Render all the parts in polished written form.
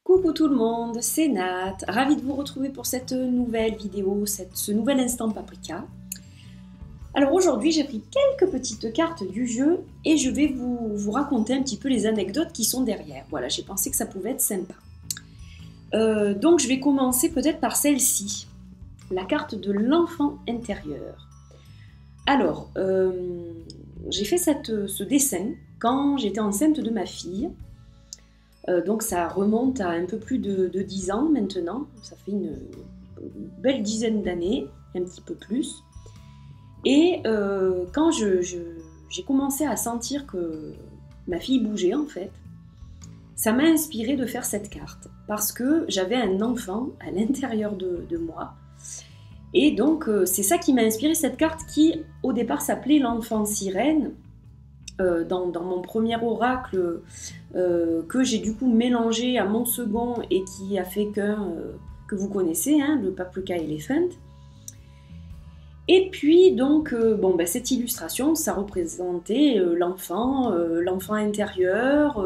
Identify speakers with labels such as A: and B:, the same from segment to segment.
A: Coucou tout le monde, c'est Nat, ravie de vous retrouver pour cette nouvelle vidéo, ce nouvel instant paprika. Alors aujourd'hui j'ai pris quelques petites cartes du jeu et je vais vous raconter un petit peu les anecdotes qui sont derrière. Voilà, j'ai pensé que ça pouvait être sympa. Donc je vais commencer peut-être par celle-ci, la carte de l'enfant intérieur. Alors, j'ai fait ce dessin quand j'étais enceinte de ma fille. Donc ça remonte à un peu plus de 10 ans maintenant, ça fait une belle dizaine d'années, un petit peu plus. Et quand j'ai commencé à sentir que ma fille bougeait en fait, ça m'a inspiré de faire cette carte, parce que j'avais un enfant à l'intérieur de moi. Et donc c'est ça qui m'a inspiré cette carte qui au départ s'appelait l'enfant sirène. Dans mon premier oracle que j'ai du coup mélangé à mon second et qui a fait que vous connaissez, hein, le Paprika Elephant. Et puis donc cette illustration, ça représentait l'enfant intérieur,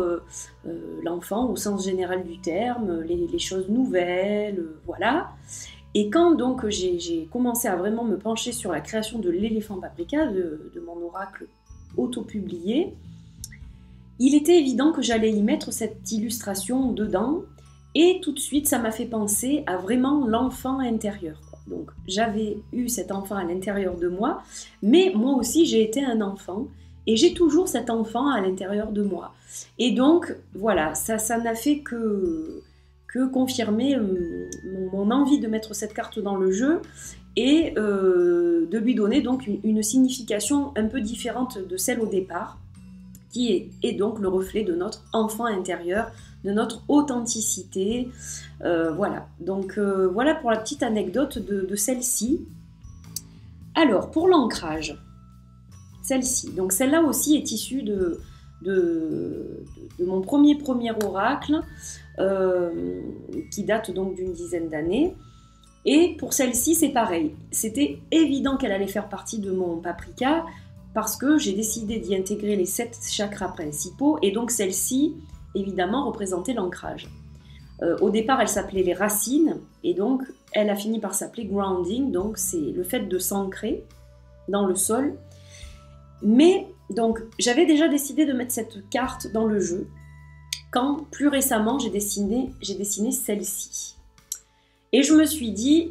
A: l'enfant au sens général du terme, les choses nouvelles, voilà. Et quand donc j'ai commencé à vraiment me pencher sur la création de l'éléphant paprika, de mon oracle auto-publié, il était évident que j'allais y mettre cette illustration dedans et tout de suite ça m'a fait penser à vraiment l'enfant intérieur, quoi. Donc j'avais eu cet enfant à l'intérieur de moi, mais moi aussi j'ai été un enfant et j'ai toujours cet enfant à l'intérieur de moi. Et donc voilà, ça n'a fait que confirmer mon envie de mettre cette carte dans le jeu et de lui donner donc une signification un peu différente de celle au départ, qui est donc le reflet de notre enfant intérieur, de notre authenticité. Voilà, donc voilà pour la petite anecdote de celle-ci. Alors, pour l'ancrage, celle-ci, donc celle-là aussi est issue de mon premier oracle, qui date donc d'une dizaine d'années. Et pour celle-ci, c'est pareil. C'était évident qu'elle allait faire partie de mon paprika parce que j'ai décidé d'y intégrer les 7 chakras principaux et donc celle-ci, évidemment, représentait l'ancrage. Au départ, elle s'appelait les racines et donc elle a fini par s'appeler grounding, donc c'est le fait de s'ancrer dans le sol. Mais donc j'avais déjà décidé de mettre cette carte dans le jeu quand plus récemment j'ai dessiné celle-ci. Et je me suis dit,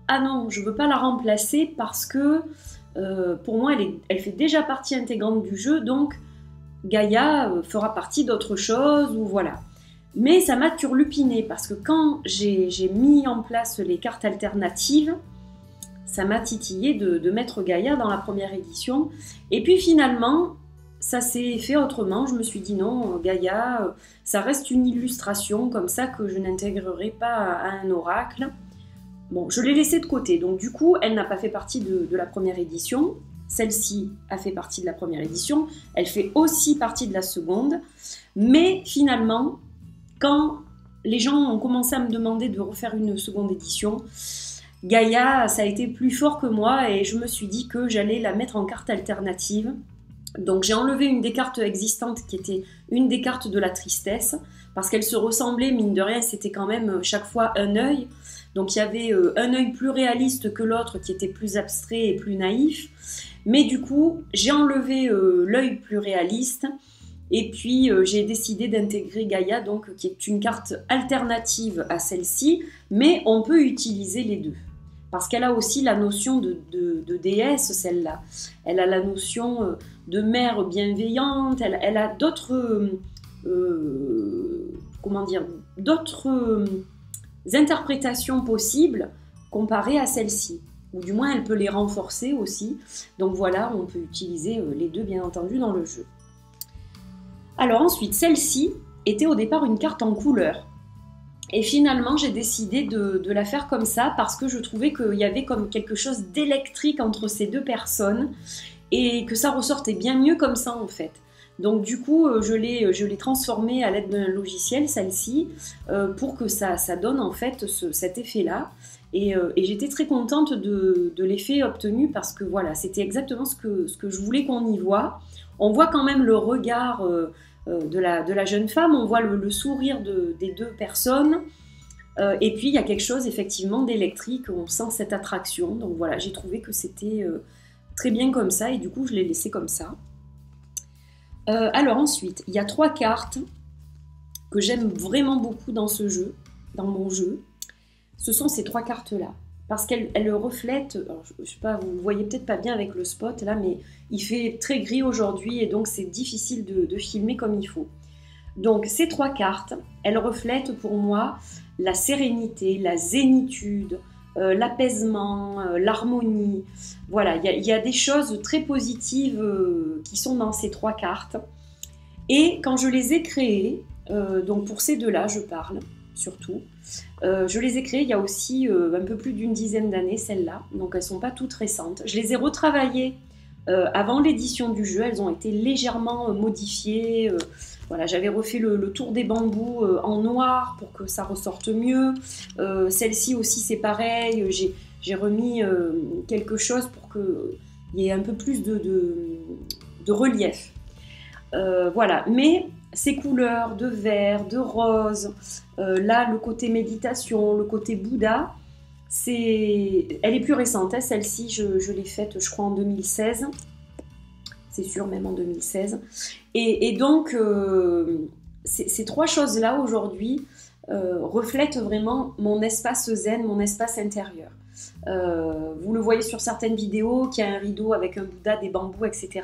A: ah non, je ne veux pas la remplacer parce que pour moi, elle fait déjà partie intégrante du jeu, donc Gaïa fera partie d'autre chose, ou voilà. Mais ça m'a turlupiné parce que quand j'ai mis en place les cartes alternatives, ça m'a titillé de mettre Gaïa dans la première édition. Et puis finalement, ça s'est fait autrement. Je me suis dit non, Gaïa, ça reste une illustration comme ça que je n'intégrerai pas à un oracle. Bon, je l'ai laissée de côté. Donc du coup, elle n'a pas fait partie de la première édition. Celle-ci a fait partie de la première édition. Elle fait aussi partie de la seconde. Mais finalement, quand les gens ont commencé à me demander de refaire une seconde édition, Gaïa, ça a été plus fort que moi et je me suis dit que j'allais la mettre en carte alternative. Donc j'ai enlevé une des cartes existantes qui était une des cartes de la tristesse parce qu'elles se ressemblaient, mine de rien, c'était quand même chaque fois un œil. Donc il y avait un œil plus réaliste que l'autre qui était plus abstrait et plus naïf. Mais du coup, j'ai enlevé l'œil plus réaliste et puis j'ai décidé d'intégrer Gaïa, donc, qui est une carte alternative à celle-ci, mais on peut utiliser les deux. Parce qu'elle a aussi la notion de déesse, celle-là. Elle a la notion de mère bienveillante, elle a d'autres d'autres interprétations possibles comparées à celle-ci. Ou du moins, elle peut les renforcer aussi. Donc voilà, on peut utiliser les deux, bien entendu, dans le jeu. Alors ensuite, celle-ci était au départ une carte en couleur. Et finalement, j'ai décidé de la faire comme ça parce que je trouvais qu'il y avait comme quelque chose d'électrique entre ces deux personnes et que ça ressortait bien mieux comme ça en fait. Donc du coup, je l'ai transformée à l'aide d'un logiciel, celle-ci, pour que ça donne en fait cet effet-là. Et j'étais très contente de l'effet obtenu parce que voilà, c'était exactement ce que je voulais qu'on y voit. On voit quand même le regard de la jeune femme, on voit le sourire des deux personnes. Et puis il y a quelque chose effectivement d'électrique, on sent cette attraction. Donc voilà, j'ai trouvé que c'était très bien comme ça et du coup je l'ai laissé comme ça. Alors ensuite, il y a 3 cartes que j'aime vraiment beaucoup dans ce jeu, dans mon jeu. Ce sont ces 3 cartes-là. Parce qu'elles reflètent, alors, je sais pas, vous ne voyez peut-être pas bien avec le spot là, mais il fait très gris aujourd'hui et donc c'est difficile de filmer comme il faut. Donc ces 3 cartes, elles reflètent pour moi la sérénité, la zénitude, l'apaisement, l'harmonie. Voilà, il y a des choses très positives qui sont dans ces 3 cartes. Et quand je les ai créées, donc pour ces 2-là, je parle surtout, je les ai créées il y a aussi un peu plus d'une dizaine d'années, celles-là, donc elles ne sont pas toutes récentes. Je les ai retravaillées avant l'édition du jeu, elles ont été légèrement modifiées. Voilà, j'avais refait le tour des bambous en noir pour que ça ressorte mieux. Celle-ci aussi, c'est pareil, j'ai remis quelque chose pour qu'il y ait un peu plus de relief. Voilà, mais ces couleurs de vert, de rose, là le côté méditation, le côté Bouddha, elle est plus récente, hein, celle-ci je l'ai faite je crois en 2016, c'est sûr même en 2016, et donc ces 3 choses-là aujourd'hui reflètent vraiment mon espace zen, mon espace intérieur. Vous le voyez sur certaines vidéos, qu'il y a un rideau avec un Bouddha, des bambous, etc.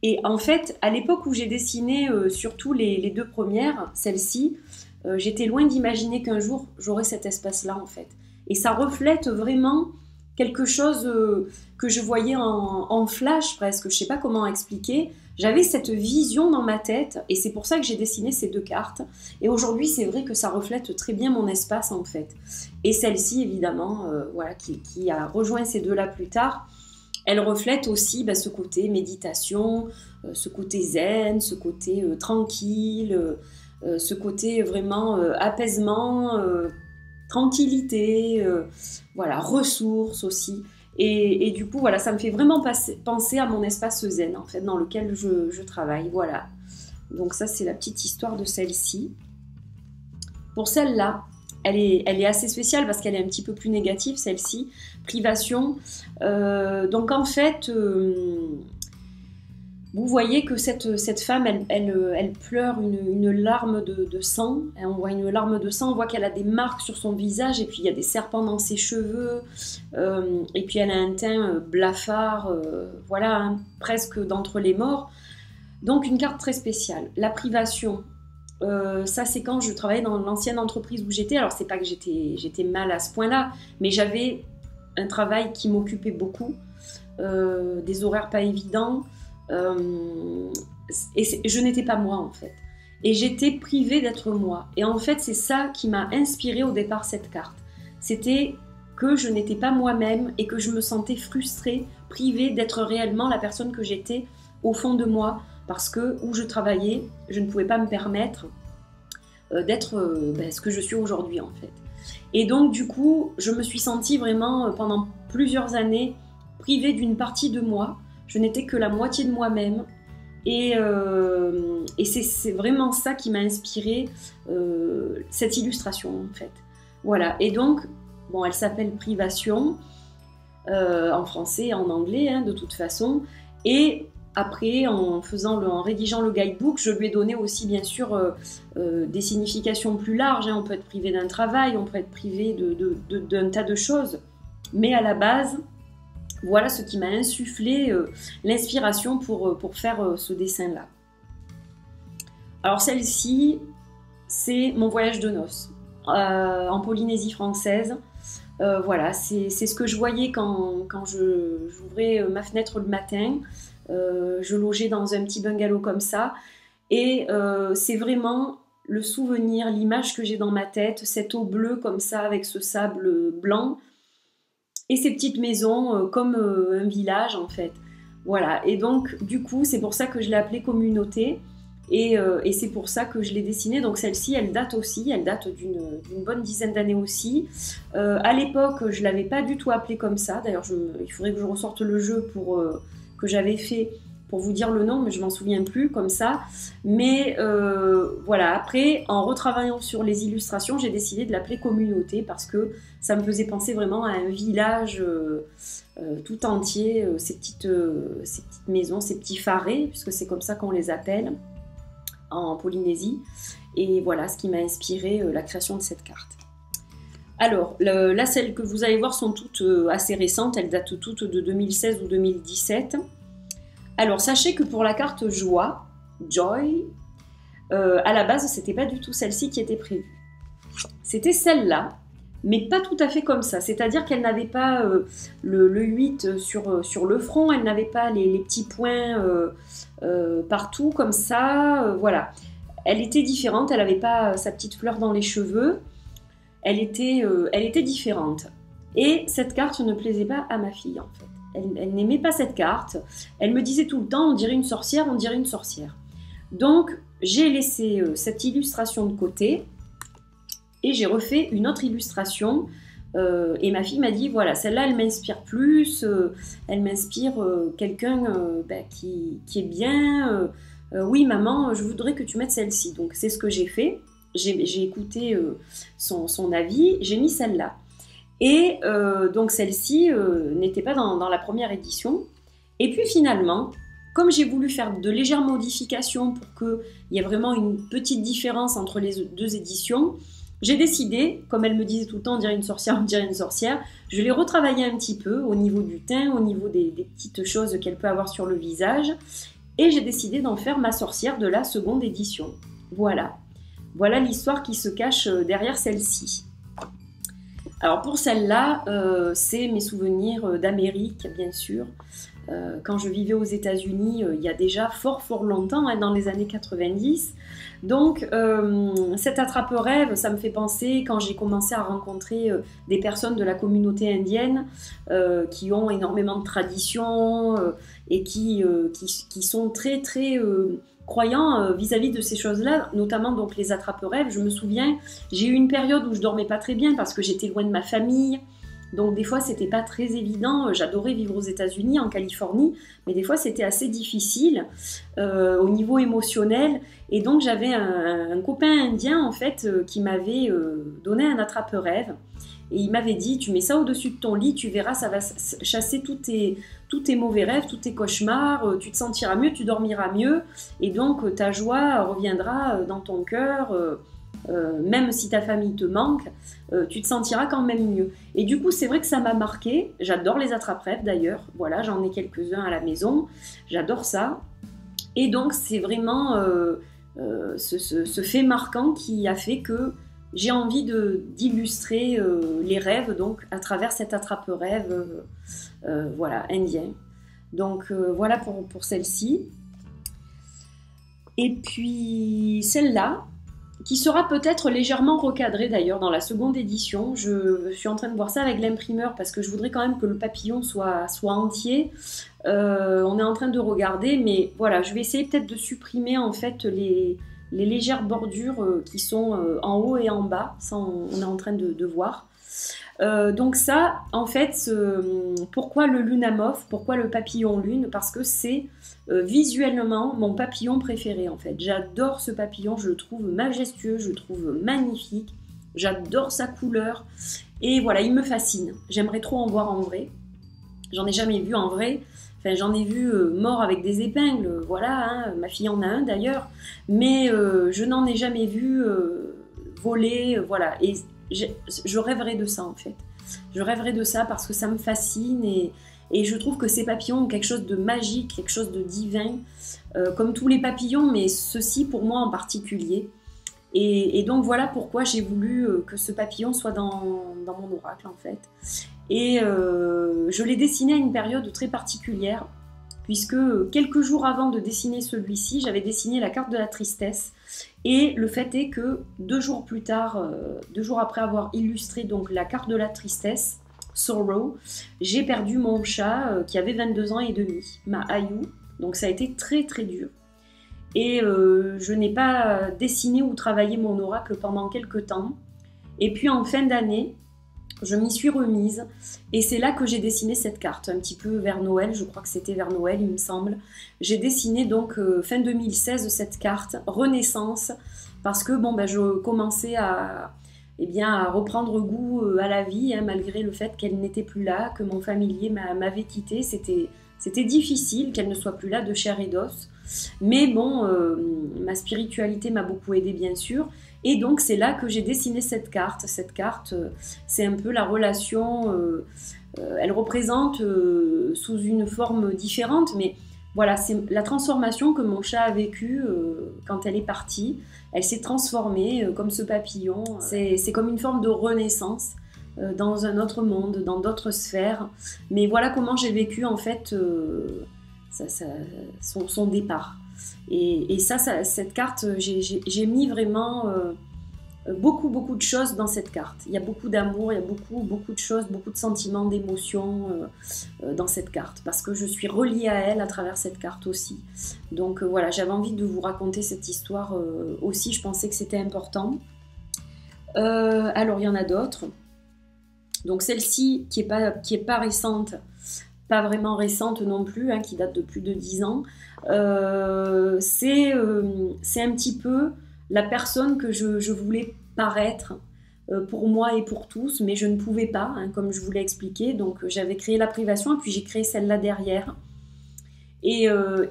A: Et en fait, à l'époque où j'ai dessiné surtout les 2 premières, celles-ci, j'étais loin d'imaginer qu'un jour j'aurais cet espace-là en fait. Et ça reflète vraiment quelque chose que je voyais en flash presque, je ne sais pas comment expliquer. J'avais cette vision dans ma tête et c'est pour ça que j'ai dessiné ces 2 cartes. Et aujourd'hui, c'est vrai que ça reflète très bien mon espace en fait. Et celle-ci, évidemment, voilà, qui a rejoint ces 2-là plus tard, elle reflète aussi ce côté méditation, ce côté zen, ce côté tranquille, ce côté vraiment apaisement, tranquillité, voilà, ressources aussi. Et du coup, voilà, ça me fait vraiment penser à mon espace zen, en fait, dans lequel je travaille. Voilà. Donc ça, c'est la petite histoire de celle-ci. Pour celle-là, elle est assez spéciale parce qu'elle est un petit peu plus négative, celle-ci. Privation. Donc en fait, vous voyez que cette femme, elle pleure une larme de sang. On voit une larme de sang, on voit qu'elle a des marques sur son visage et puis il y a des serpents dans ses cheveux. Et puis elle a un teint blafard, voilà, hein, presque d'entre les morts. Donc une carte très spéciale. La privation. Ça c'est quand je travaillais dans l'ancienne entreprise où j'étais. Alors c'est pas que j'étais mal à ce point-là, mais j'avais un travail qui m'occupait beaucoup, des horaires pas évidents, et je n'étais pas moi en fait. Et j'étais privée d'être moi. Et en fait c'est ça qui m'a inspiré au départ cette carte. C'était que je n'étais pas moi-même et que je me sentais frustrée, privée d'être réellement la personne que j'étais au fond de moi. Parce que où je travaillais, je ne pouvais pas me permettre d'être ce que je suis aujourd'hui en fait. Et donc du coup, je me suis sentie vraiment pendant plusieurs années privée d'une partie de moi. Je n'étais que la moitié de moi-même. Et c'est vraiment ça qui m'a inspiré cette illustration en fait. Voilà, et donc, bon, elle s'appelle Privation, en français et en anglais, hein, de toute façon. Et après, en rédigeant le guidebook, je lui ai donné aussi, bien sûr, des significations plus larges. Hein. On peut être privé d'un travail, on peut être privé d'un tas de choses. Mais à la base, voilà ce qui m'a insufflé l'inspiration pour faire ce dessin-là. Alors celle-ci, c'est mon voyage de noces en Polynésie française. Voilà, c'est ce que je voyais quand j'ouvrais ma fenêtre le matin. Je logeais dans un petit bungalow comme ça et c'est vraiment le souvenir, l'image que j'ai dans ma tête, cette eau bleue comme ça avec ce sable blanc et ces petites maisons comme un village en fait. Voilà, et donc du coup c'est pour ça que je l'ai appelée communauté Et c'est pour ça que je l'ai dessinée. Donc celle-ci, elle date aussi, elle date d'une bonne dizaine d'années aussi. À l'époque, je ne l'avais pas du tout appelée comme ça. D'ailleurs, il faudrait que je ressorte le jeu que j'avais fait pour vous dire le nom, mais je m'en souviens plus comme ça. Mais voilà, après, en retravaillant sur les illustrations, j'ai décidé de l'appeler Communauté parce que ça me faisait penser vraiment à un village tout entier, ces petites maisons, ces petits farés, puisque c'est comme ça qu'on les appelle en Polynésie. Et voilà ce qui m'a inspiré la création de cette carte. Alors, là, celles que vous allez voir sont toutes assez récentes, elles datent toutes de 2016 ou 2017. Alors, sachez que pour la carte Joie, Joy, à la base, c'était pas du tout celle-ci qui était prévue. C'était celle-là, mais pas tout à fait comme ça. C'est-à-dire qu'elle n'avait pas le 8 sur le front, elle n'avait pas les petits points partout comme ça, voilà. Elle était différente, elle n'avait pas sa petite fleur dans les cheveux, elle était différente. Et cette carte ne plaisait pas à ma fille en fait. Elle n'aimait pas cette carte, elle me disait tout le temps on dirait une sorcière, on dirait une sorcière. Donc j'ai laissé cette illustration de côté et j'ai refait une autre illustration. Et ma fille m'a dit, voilà, celle-là, elle m'inspire plus, elle m'inspire quelqu'un qui est bien. Oui, maman, je voudrais que tu mettes celle-ci. Donc, c'est ce que j'ai fait. J'ai écouté son avis, j'ai mis celle-là. Et donc, celle-ci n'était pas dans la première édition. Et puis, finalement, comme j'ai voulu faire de légères modifications pour qu'il y ait vraiment une petite différence entre les deux éditions, j'ai décidé, comme elle me disait tout le temps, on dirait une sorcière, je l'ai retravaillé un petit peu au niveau du teint, au niveau des petites choses qu'elle peut avoir sur le visage, et j'ai décidé d'en faire ma sorcière de la seconde édition. Voilà. Voilà l'histoire qui se cache derrière celle-ci. Alors pour celle-là, c'est mes souvenirs d'Amérique, bien sûr. Quand je vivais aux États-Unis, il y a déjà fort longtemps, hein, dans les années 90. Donc, cet attrape-rêve, ça me fait penser quand j'ai commencé à rencontrer des personnes de la communauté indienne qui ont énormément de traditions et qui sont très croyants vis-à-vis de ces choses-là, notamment donc les attrape-rêves. Je me souviens, j'ai eu une période où je dormais pas très bien parce que j'étais loin de ma famille. Donc des fois c'était pas très évident, j'adorais vivre aux États-Unis, en Californie, mais des fois c'était assez difficile au niveau émotionnel. Et donc j'avais un copain indien en fait qui m'avait donné un attrape-rêve. Et il m'avait dit, tu mets ça au-dessus de ton lit, tu verras, ça va chasser tous tes mauvais rêves, tous tes cauchemars, tu te sentiras mieux, tu dormiras mieux, et donc ta joie reviendra dans ton cœur. Même si ta famille te manque, tu te sentiras quand même mieux. Et du coup, c'est vrai que ça m'a marqué. J'adore les attrape-rêves d'ailleurs. Voilà, j'en ai quelques-uns à la maison. J'adore ça. Et donc, c'est vraiment ce fait marquant qui a fait que j'ai envie d'illustrer les rêves donc, à travers cet attrape-rêve voilà, indien. Donc, voilà pour celle-ci. Et puis, celle-là, qui sera peut-être légèrement recadré d'ailleurs dans la seconde édition. Je suis en train de voir ça avec l'imprimeur parce que je voudrais quand même que le papillon soit entier. On est en train de regarder, mais voilà, je vais essayer peut-être de supprimer en fait les légères bordures qui sont en haut et en bas. Ça, on est en train de voir. Donc ça, en fait, pourquoi le Lunamoth, pourquoi le papillon lune? Parce que c'est visuellement mon papillon préféré en fait. J'adore ce papillon, je le trouve majestueux, je le trouve magnifique, j'adore sa couleur et voilà, il me fascine. J'aimerais trop en voir en vrai. J'en ai jamais vu en vrai. Enfin, j'en ai vu mort avec des épingles, voilà, hein. Ma fille en a un d'ailleurs, mais je n'en ai jamais vu voler, voilà. Et je rêverais de ça en fait. Je rêverais de ça parce que ça me fascine et je trouve que ces papillons ont quelque chose de magique, quelque chose de divin, comme tous les papillons, mais ceux-ci pour moi en particulier. Et donc voilà pourquoi j'ai voulu que ce papillon soit dans mon oracle en fait. Et je l'ai dessiné à une période très particulière, puisque quelques jours avant de dessiner celui-ci, j'avais dessiné la carte de la tristesse. Et le fait est que 2 jours plus tard, 2 jours après avoir illustré donc la carte de la tristesse, Sorrow, j'ai perdu mon chat qui avait 22 ans et demi, ma Ayou. Donc ça a été très dur. et je n'ai pas dessiné ou travaillé mon oracle pendant quelques temps. Et puis en fin d'année, je m'y suis remise et c'est là que j'ai dessiné cette carte, un petit peu vers Noël, je crois que c'était vers Noël il me semble. J'ai dessiné donc fin 2016 cette carte, Renaissance, parce que bon, ben, je commençais à reprendre goût à la vie, hein, malgré le fait qu'elle n'était plus là, que mon familier m'avait quitté. C'était difficile qu'elle ne soit plus là de chair et d'os. Mais bon, ma spiritualité m'a beaucoup aidée, bien sûr. Et donc, c'est là que j'ai dessiné cette carte. Cette carte, c'est un peu la relation. Elle représente sous une forme différente, mais voilà, c'est la transformation que mon chat a vécue quand elle est partie. Elle s'est transformée comme ce papillon. C'est comme une forme de renaissance dans un autre monde, dans d'autres sphères. Mais voilà comment j'ai vécu en fait son départ. Et cette carte, j'ai mis vraiment beaucoup de choses dans cette carte. Il y a beaucoup d'amour, il y a beaucoup de choses, beaucoup de sentiments, d'émotions dans cette carte, parce que je suis reliée à elle à travers cette carte aussi. Donc voilà, j'avais envie de vous raconter cette histoire aussi, je pensais que c'était important. Alors il y en a d'autres. Donc celle-ci qui est pas récente, pas vraiment récente non plus, hein, qui date de plus de 10 ans, c'est un petit peu la personne que je voulais paraître pour moi et pour tous, mais je ne pouvais pas, hein, comme je vous l'ai expliqué. Donc j'avais créé la privation et puis j'ai créé celle-là derrière. Et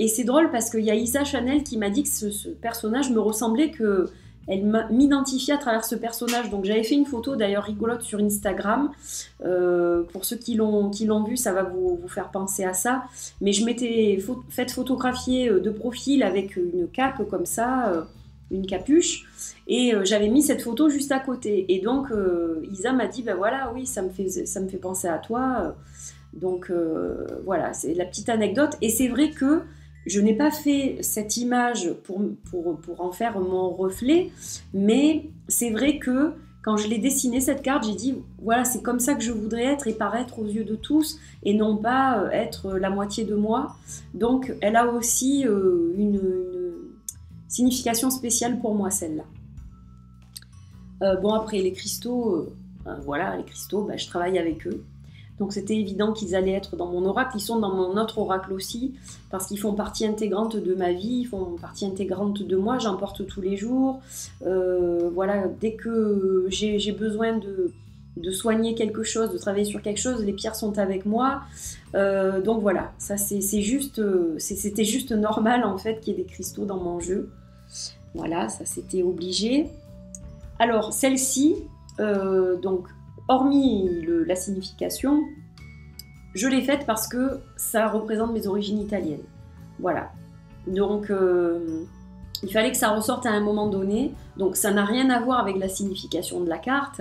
A: c'est drôle parce qu'il y a Isa Chanel qui m'a dit que ce personnage me ressemblait, qu'elle m'identifiait à travers ce personnage. Donc j'avais fait une photo d'ailleurs rigolote sur Instagram. Pour ceux qui l'ont vu, ça va vous faire penser à ça. Mais je m'étais fait photographier de profil avec une cape comme ça, une capuche, et j'avais mis cette photo juste à côté. Et donc Isa m'a dit, ben voilà, oui, ça me fait penser à toi. Donc voilà, c'est la petite anecdote. Et c'est vrai que je n'ai pas fait cette image pour en faire mon reflet, mais c'est vrai que quand je l'ai dessinée, cette carte, j'ai dit, voilà, c'est comme ça que je voudrais être et paraître aux yeux de tous, et non pas être la moitié de moi. Donc elle a aussi une signification spéciale pour moi, celle-là. Bon, après, les cristaux, voilà, les cristaux, ben, je travaille avec eux. Donc c'était évident qu'ils allaient être dans mon oracle. Ils sont dans mon autre oracle aussi, parce qu'ils font partie intégrante de ma vie, ils font partie intégrante de moi, j'en porte tous les jours. Voilà, dès que j'ai besoin de soigner quelque chose, de travailler sur quelque chose, les pierres sont avec moi. Donc voilà, ça c'était juste normal en fait qu'il y ait des cristaux dans mon jeu. Voilà, ça c'était obligé. Alors celle-ci, donc hormis la signification, je l'ai faite parce que ça représente mes origines italiennes. Voilà. Donc, il fallait que ça ressorte à un moment donné. Donc, ça n'a rien à voir avec la signification de la carte.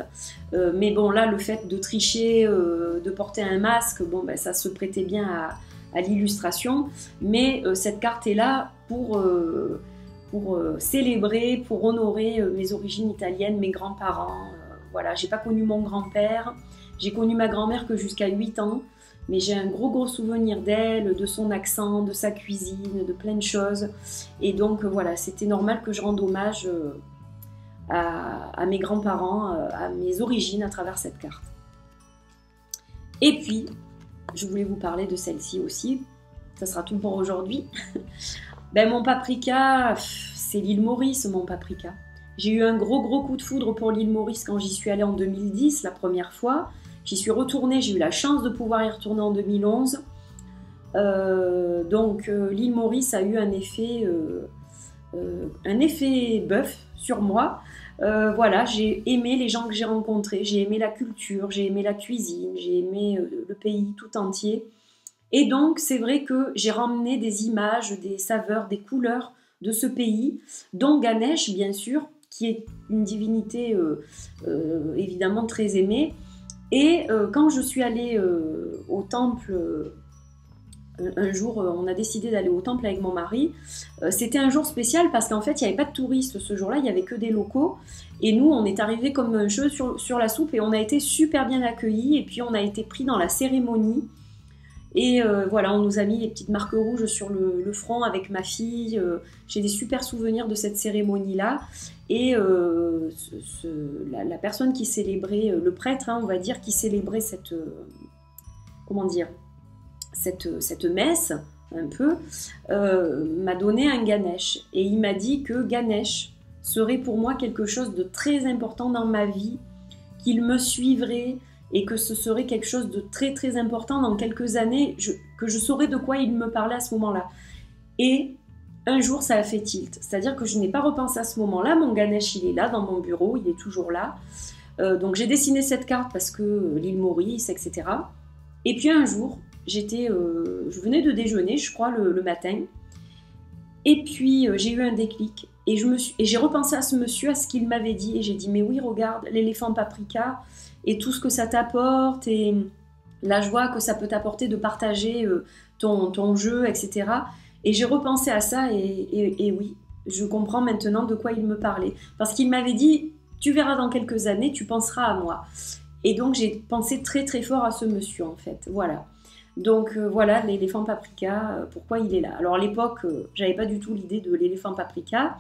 A: Mais bon, là, le fait de tricher, de porter un masque, bon, ben, ça se prêtait bien à l'illustration. Mais cette carte est là pour célébrer, pour honorer mes origines italiennes, mes grands-parents. Voilà, j'ai pas connu mon grand-père, j'ai connu ma grand-mère que jusqu'à 8 ans, mais j'ai un gros souvenir d'elle, de son accent, de sa cuisine, de plein de choses. Et donc voilà, c'était normal que je rende hommage à mes grands-parents, à mes origines à travers cette carte. Et puis, je voulais vous parler de celle-ci aussi, ça sera tout pour aujourd'hui. Ben, mon paprika, c'est l'île Maurice, mon paprika. J'ai eu un gros coup de foudre pour l'île Maurice quand j'y suis allée en 2010, la première fois. J'y suis retournée, j'ai eu la chance de pouvoir y retourner en 2011. Donc l'île Maurice a eu un effet bœuf sur moi. Voilà, j'ai aimé les gens que j'ai rencontrés, j'ai aimé la culture, j'ai aimé la cuisine, j'ai aimé le pays tout entier. Et donc c'est vrai que j'ai ramené des images, des saveurs, des couleurs de ce pays, dont Ganesh bien sûr, qui est une divinité évidemment très aimée. Et quand je suis allée au temple, un jour on a décidé d'aller au temple avec mon mari, c'était un jour spécial parce qu'en fait il n'y avait pas de touristes ce jour-là, il n'y avait que des locaux. Et nous on est arrivés comme un cheveu sur la soupe et on a été super bien accueillis et puis on a été pris dans la cérémonie. Et voilà, on nous a mis les petites marques rouges sur le front avec ma fille. J'ai des super souvenirs de cette cérémonie-là. Et la personne qui célébrait, le prêtre, hein, on va dire, qui célébrait cette, comment dire, cette messe, un peu, m'a donné un Ganesh. Et il m'a dit que Ganesh serait pour moi quelque chose de très important dans ma vie, qu'il me suivrait et que ce serait quelque chose de très très important dans quelques années, que je saurais de quoi il me parlait à ce moment-là. Et un jour, ça a fait tilt. C'est-à-dire que je n'ai pas repensé à ce moment-là. Mon Ganesh, il est là dans mon bureau, il est toujours là. Donc j'ai dessiné cette carte parce que l'île Maurice, etc. Et puis un jour, je venais de déjeuner, je crois, le matin. Et puis j'ai eu un déclic. Et j'ai repensé à ce monsieur, à ce qu'il m'avait dit. Et j'ai dit, mais oui, regarde, l'éléphant paprika et tout ce que ça t'apporte et la joie que ça peut t'apporter de partager ton jeu, etc. Et j'ai repensé à ça et oui, je comprends maintenant de quoi il me parlait. Parce qu'il m'avait dit, tu verras dans quelques années, tu penseras à moi. Et donc j'ai pensé très très fort à ce monsieur en fait, voilà. Donc voilà, l'éléphant paprika, pourquoi il est là. Alors à l'époque, j'avais pas du tout l'idée de l'éléphant paprika.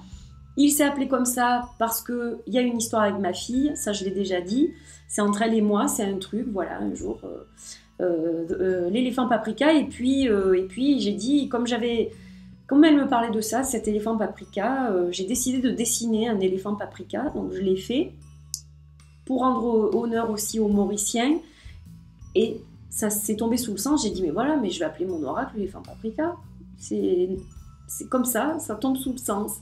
A: Il s'est appelé comme ça parce qu'il y a une histoire avec ma fille, ça je l'ai déjà dit. C'est entre elle et moi, c'est un truc, voilà, un jour, l'éléphant paprika. Et puis j'ai dit, comme elle me parlait de ça, cet éléphant paprika, j'ai décidé de dessiner un éléphant paprika, donc je l'ai fait pour rendre honneur aussi aux Mauriciens. Et ça s'est tombé sous le sens, j'ai dit, mais voilà, mais je vais appeler mon oracle l'éléphant paprika. C'est comme ça tombe sous le sens.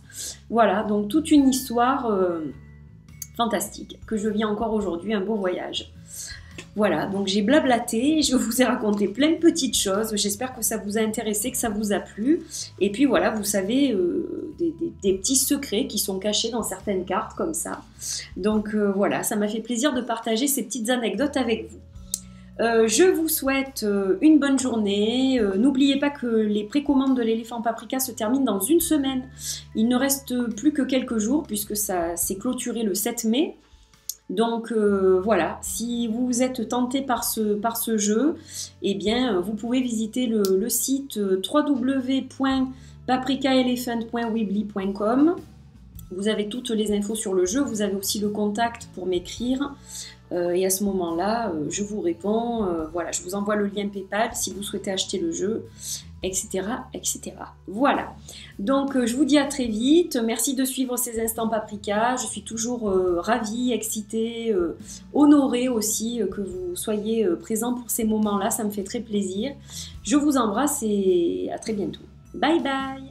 A: Voilà, donc toute une histoire fantastique que je vis encore aujourd'hui, un beau voyage. Voilà, donc j'ai blablaté, je vous ai raconté plein de petites choses, j'espère que ça vous a intéressé, que ça vous a plu. Et puis voilà, vous savez, des petits secrets qui sont cachés dans certaines cartes comme ça. Donc voilà, ça m'a fait plaisir de partager ces petites anecdotes avec vous. Je vous souhaite une bonne journée. N'oubliez pas que les précommandes de l'éléphant paprika se terminent dans une semaine. Il ne reste plus que quelques jours puisque ça s'est clôturé le 7 mai. Donc voilà, si vous êtes tenté par ce jeu, eh bien vous pouvez visiter le site www.paprikaelephant.weebly.com. Vous avez toutes les infos sur le jeu, vous avez aussi le contact pour m'écrire. Et à ce moment-là, je vous réponds, voilà, je vous envoie le lien PayPal si vous souhaitez acheter le jeu, etc., etc. Voilà, donc je vous dis à très vite, merci de suivre ces instants paprika, je suis toujours ravie, excitée, honorée aussi que vous soyez présents pour ces moments-là, ça me fait très plaisir. Je vous embrasse et à très bientôt. Bye bye!